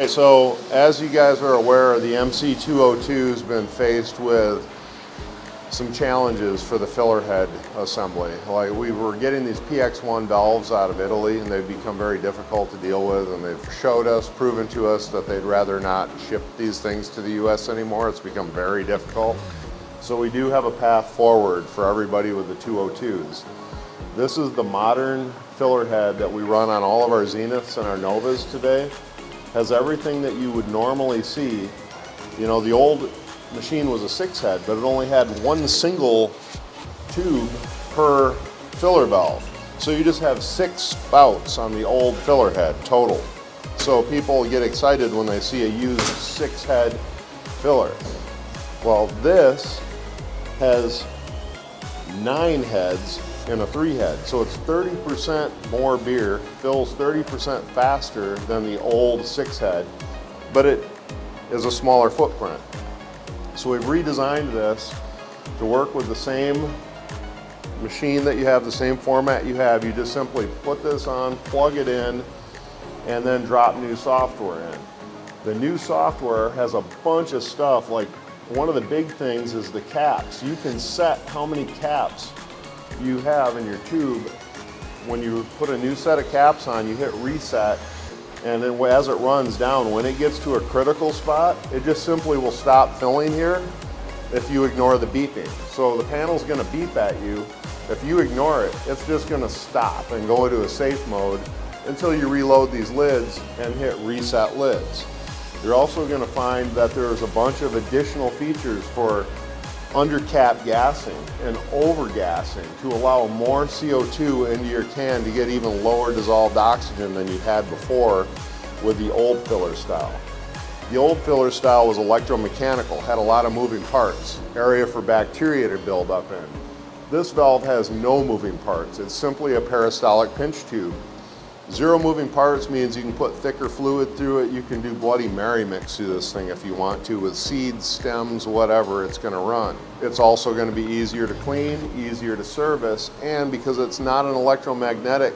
Okay, so as you guys are aware, the MC202 has been faced with some challenges for the filler head assembly. Like, we were getting these PX1 valves out of Italy and they've become very difficult to deal with, and they've showed us, proven to us that they'd rather not ship these things to the US anymore. It's become very difficult. So we do have a path forward for everybody with the 202s. This is the modern filler head that we run on all of our Zeniths and our Novas today. Has everything that you would normally see. You know, the old machine was a 6-head, but it only had one single tube per filler valve. So you just have 6 spouts on the old filler head total. So people get excited when they see a used 6-head filler. Well, this has 9 heads and a 3-head. So it's 30% more beer, fills 30% faster than the old 6-head, but it is a smaller footprint. So we've redesigned this to work with the same machine that you have, the same format you have. You just simply put this on, plug it in, and then drop new software in. The new software has a bunch of stuff. Like, one of the big things is the caps. You can set how many caps you have in your tube. When you put a new set of caps on, you hit reset, and then as it runs down, when it gets to a critical spot, it just simply will stop filling here if you ignore the beeping. So the panel's gonna beep at you. If you ignore it, it's just gonna stop and go into a safe mode until you reload these lids and hit reset lids. You're also gonna find that there's a bunch of additional features for undercap gassing and overgassing to allow more CO2 into your can to get even lower dissolved oxygen than you had before with the old filler style. The old filler style was electromechanical, had a lot of moving parts, area for bacteria to build up in. This valve has no moving parts. It's simply a peristaltic pinch tube. 0 moving parts means you can put thicker fluid through it. You can do Bloody Mary mix through this thing if you want to, with seeds, stems, whatever, it's gonna run. It's also gonna be easier to clean, easier to service, and because it's not an electromagnetic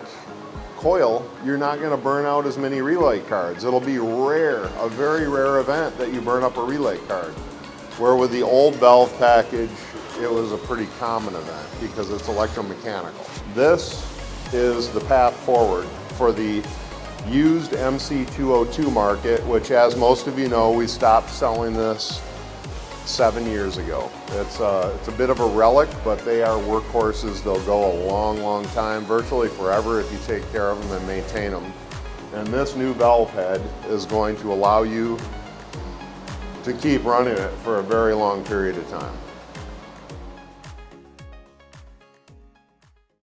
coil, you're not gonna burn out as many relay cards. It'll be rare, a very rare event that you burn up a relay card. Where with the old valve package, it was a pretty common event because it's electromechanical. This is the path forward for the used MC202 market, which, as most of you know, we stopped selling this 7 years ago. It's a bit of a relic, but they are workhorses. They'll go a long, long time, virtually forever if you take care of them and maintain them. And this new valve head is going to allow you to keep running it for a very long period of time.